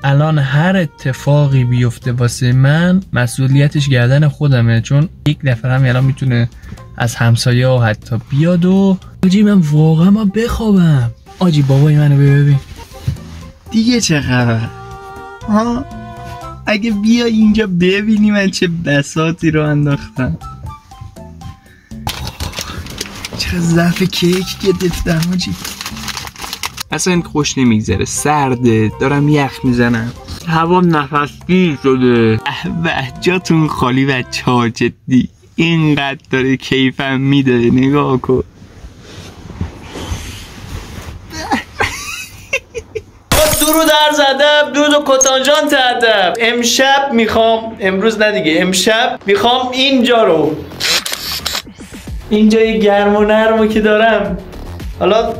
الان هر اتفاقی بیفته واسه من مسئولیتش گردن خودمه، چون یک نفرم الان میتونه از همسایه ها حتی بیاد و آجی من واقعا ما بخوابم. آجی بابای منو ببین دیگه چه خبر؟ ها اگه بیا اینجا ببینی من چه بساطی رو انداختم. چه ظرف کیک گرفتم آجی. اصلا خوش نمیگذره، سرده، دارم یخ میزنم، هوام نفسگیر شده. جاتون خالی بچه ها، جدی اینقدر داره کیفم میده، نگاه کن. درود عرض ادب، درود و کتانجان ادب. امشب میخوام، امروز نه دیگه، امشب میخوام اینجای گرم و نرمو که دارم، حالا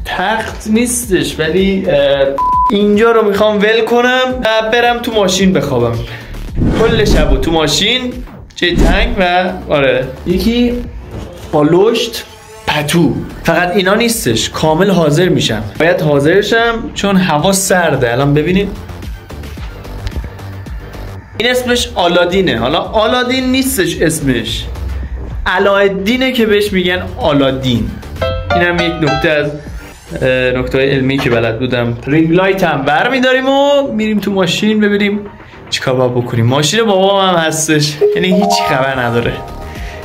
تخت نیستش ولی اینجا رو میخوام ول کنم و برم تو ماشین بخوابم کل شبو تو ماشین، جای تنگ و آره یکی با لشت پتو. فقط اینا نیستش، کامل حاضر میشم، باید حاضرشم چون هوا سرده. الان ببینید این اسمش آلادینه، حالا آلادین نیستش اسمش، علایالدینه که بهش میگن آلادین. اینم یک نکته از نکته علمی که بلد بودم. رینگ لایت هم برمیداریم و میریم تو ماشین ببینیم چیکار باید بکنیم. ماشین بابام هم هستش، یعنی هیچ خبر نداره،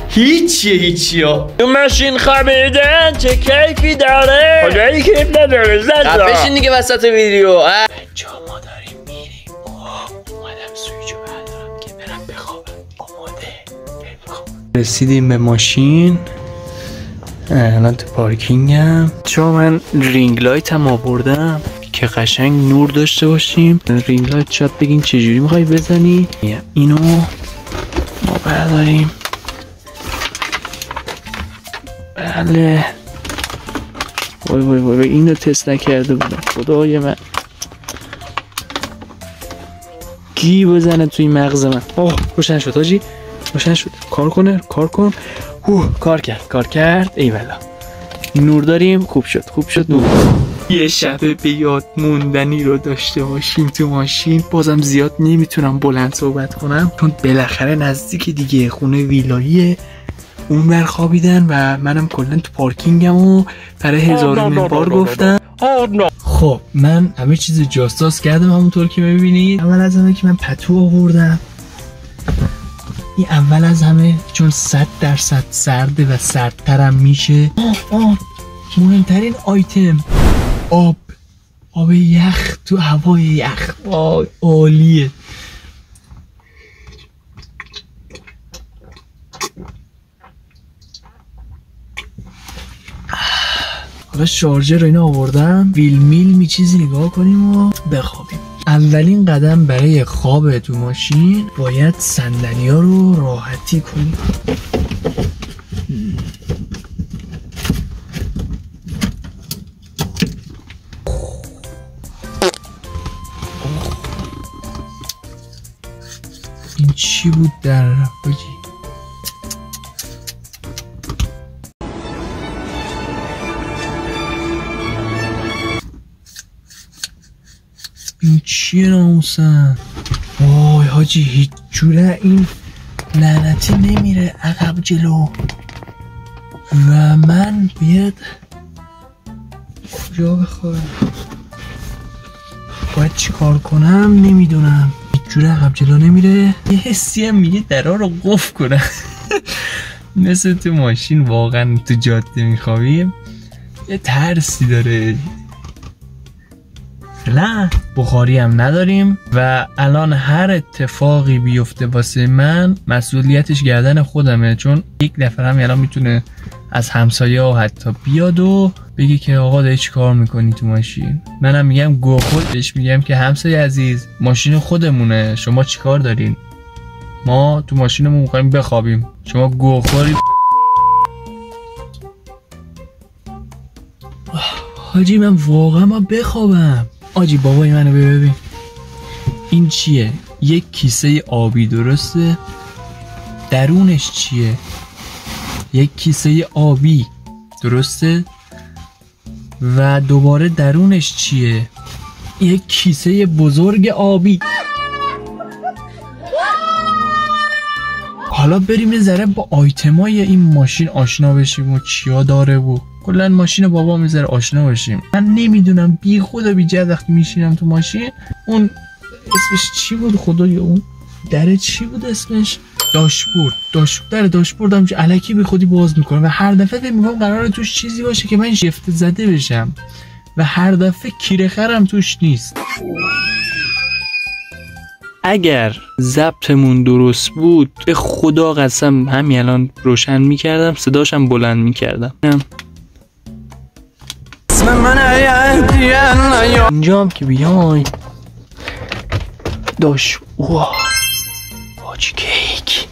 هیچی ها. تو ماشین خوابیدن چه کیفی داره، خدایی کیف نداره. زد بشین دیگه وسط ویدیو. بچه ها ما داریم میریم، اومدم سویچو بردارم که برم بخوابم. آماده رسیدیم به ماشین، الان تو پارکینگم. چون من رینگ لایت هم آوردم که قشنگ نور داشته باشیم. رینگ لایت شاید بگین چجوری میخوای بزنی. اینو ما برداریم، بله. وای اینو تست نکرده بودم، خدای من کی بزنه توی مغز من. اوه روشن شد آجی، روشن شد. کار کن. کار کرد. ایوالا نور داریم، خوب شد نور. یه شب به یاد موندنی رو داشته باشیم تو ماشین. بازم زیاد نمیتونم بلند صحبت کنم چون بالاخره نزدیک دیگه، خونه ویلاییه. اون بر خوابیدن و منم کلا تو پارکینگم و برای هزارمین بار گفتم. خب من همه چیز جاستاس کردم همونطور که میبینید. اول از همه که من پتو آوردم، این اول از همه چون 100% سرده و سردترم میشه. مهمترین آیتم آب یخ تو هوای یخ، عالیه. حالا شارژر رو اینا آوردم، ویل چیزی نگاه کنیم و بخوابیم. اولین قدم برای خواب تو ماشین باید صندلی‌ها رو راحتی کنیم. این چی بود در رفت بجی؟ این چیه ناموسن؟ وای حاجی هیچ جوره این لعنتی نمیره عقب جلو و من باید کجا بخوام، باید چی کار کنم نمیدونم. هیچ جوره عقب جلو نمیره. یه حسی هم میگه درها رو قفل کنم. مثل تو ماشین واقعا تو جاده میخوابیم یه ترسی داره. نه بخاری هم نداریم و الان هر اتفاقی بیفته واسه من مسئولیتش گردن خودمه، چون یک نفرم الان میتونه از همسایه ها حتی بیاد و بگی که آقا داری چی کار میکنی تو ماشین. منم میگم گو خودش، میگم که همسایه عزیز ماشین خودمونه، شما چی کار دارین؟ ما تو ماشینمون میخوایم بخوابیم، شما گو خوری. حاجی من واقعا ما بخوابم. آجی بابای منو ببین این چیه؟ یک کیسه آبی، درسته؟ درونش چیه؟ یک کیسه آبی، درسته؟ و دوباره درونش چیه؟ یک کیسه بزرگ آبی. حالا بریم یه ذره با آیتمای این ماشین آشنا بشیم و چیا داره و کلا ماشین بابا میذاره آشنا بشیم. من نمیدونم بی خود و بی جد وقتی میشینم تو ماشین اون اسمش چی بود خدایا، اون در چی بود اسمش؟ در داشبوردم که الکی بی خودی باز میکنه و هر دفعه فکر میکنم قراره توش چیزی باشه که من شیفت زده بشم و هر دفعه کیره خرم توش نیست. اگر ضبطمون درست بود به خدا قسم همین الان روشن میکردم، صداشم بلند میکردم. اینجا هم که بیای داشت حاجی کیک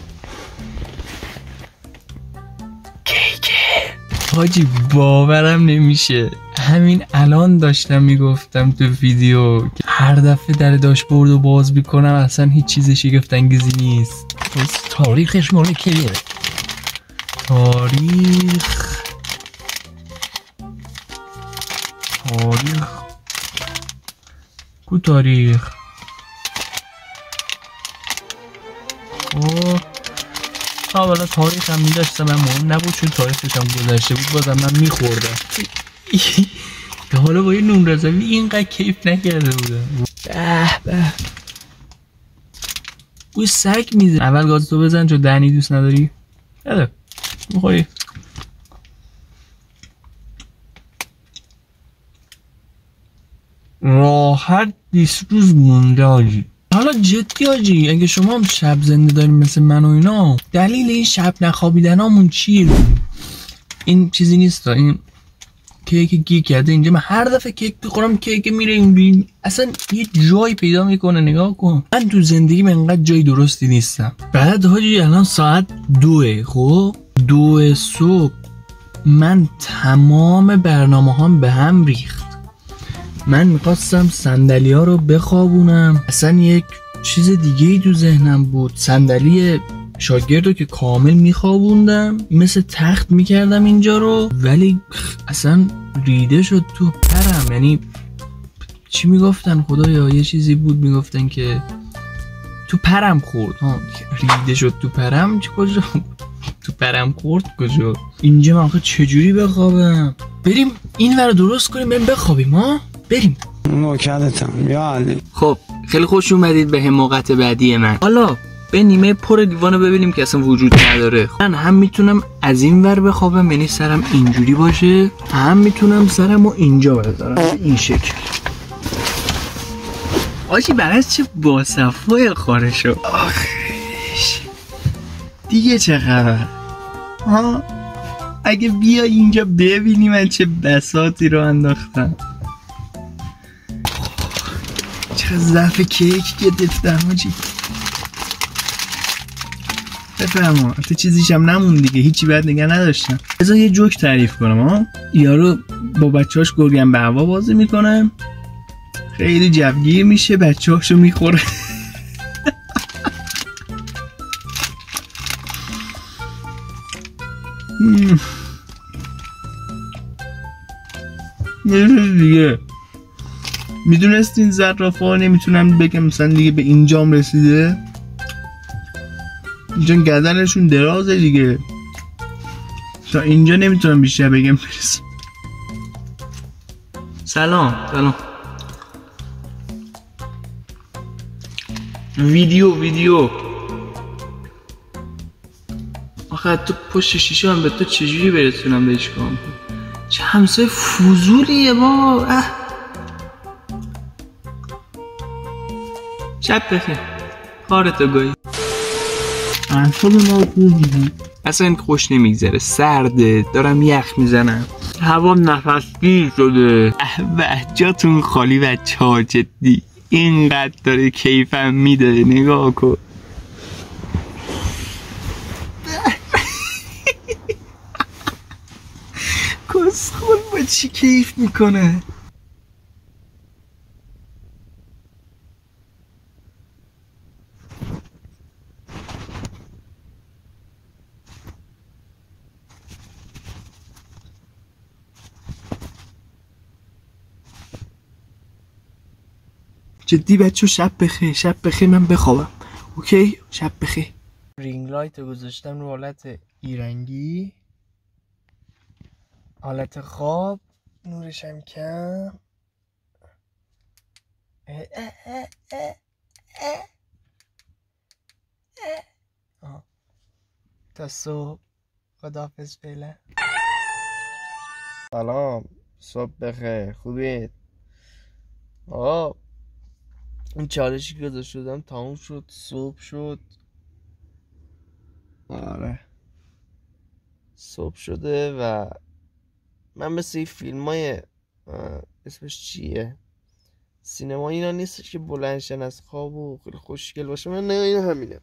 حاجی باورم نمیشه. همین الان داشتم میگفتم تو ویدیو که هر دفعه در داشبورد رو باز میکنم اصلا هیچ چیز شگفت انگیزی نیست. تاریخش مال کیه؟ تاریخ کو تاریخ حالا تاریخ هم میداشتم من مهم نبود چون تاریخش هم گذشته بود بازم من میخوردم. حالا با یه نون رزوی اینقدر کیف نکرده بودم. به بوی سگ میزن. اول گاز تو بزن چون دهنی دوست نداری. بده میخوری. راحت 20 روز مونده آجی. حالا جدی آجی اگه شما هم شب زنده داریم مثل من و اینا، دلیل این شب نخوابیدن همون چیه؟ این چیزی نیست. این کیک گیر کرده اینجا. من هر دفعه کیک بخورم کیک میره این بین اصلا یه جای پیدا میکنه. نگاه کن من تو زندگی من انقدر جای درستی نیستم. بعد حاجی الان ساعت 2 خب 2 صبح من تمام برنامه هم به هم ریخت. من میخواستم صندلی ها رو بخوابونم، اصلا یک چیز دیگه ای تو ذهنم بود. صندلی شاگرد رو که کامل میخوابوندم مثل تخت میکردم اینجا رو، ولی اصلا ریده شد تو پرم. یعنی چی میگفتن خدایا؟ یه چیزی بود میگفتن که تو پرم خورد. ریده شد تو پرم. کجا تو پرم خورد کجا؟ اینجا من آخه چجوری بخوابم؟ بریم این ور درست کنیم بریم بخوابیم. ها بریم. موکلتم یا علی. خب خیلی خوش اومدید به حماقت بعدی من. حالا به نیمه پر دیوانو ببینیم که اصلا وجود نداره. من هم میتونم از این ور بخوابم یعنی سرم اینجوری باشه، هم میتونم سرمو اینجا بذارم این شکل. آجی برای چه باصفای خارشو. آخیش دیگه چه خبر؟ ها اگه بیا اینجا ببینی من چه بساطی رو انداختم. چه ضعف کیک گرفتم آجی. بفرما تو چیزیش هم نمون دیگه، هیچی بعد نگه نداشتم. بذار یه جوک تعریف کنم. ها یارو با بچه‌هاش گرگن به هوا بازی میکنه، خیلی جوگیر میشه، بچه‌هاشو میخوره. دیگه میدونستین زرافه‌ها نمیتونم بگم مثلا دیگه به اینجام رسیده، اینجا گردنشون درازه دیگه، تا اینجا نمیتونم بیشتر بگم برسیم. سلام ویدیو آخه تو پشت شیشه هم به تو چجوری برسونم بهش کنم؟ چه همسای فضولیه با. شب بخیر کارتو گوی. اصلا این خوش نمیگذره، سرده، دارم یخ میزنم، هوام نفسگیر شده. به جاتون خالی بچه ها، جدی اینقدر داره کیفم میده. نگاه کن کسخول با چی کیف میکنه. جدی بچه شب بخیر، شب بخیر، من بخوابم. اوکی شب بخیر. رینگ لایت رو گذاشتم رو حالت ایرنگی، حالت خواب، نورش هم کم. تا صبح. خداحافظ فعلا. سلام، صبح بخیر، خوبید؟ این چالشی که گذاشته بودم تموم شد، صبح شد. آره صبح شده و من مثل این فیلم های اسمش چیه، سینما اینا نیستش که بلندشن از خواب و خیلی خوشگل باشه. من نه این همینه.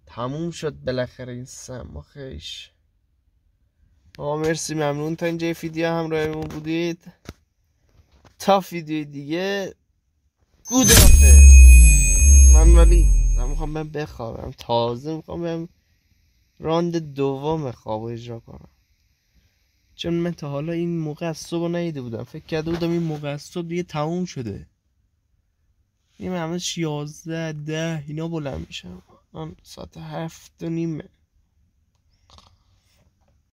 تموم شد بالاخره این سم خیش. مرسی، ممنون تا اینجا ویدیو همراهمون بودید. تا ویدیوی دیگه گودافه. من ولی میخوام بخوابم، تازه میخوام برم راند دوم خواب اجرا کنم، چون من تا حالا این موقع از صبح ندیده بودم. فکر کرده بودم این موقع از صبح دیگه تموم شده. این همه 11 10 اینا بلند میشم. من ساعت 7:30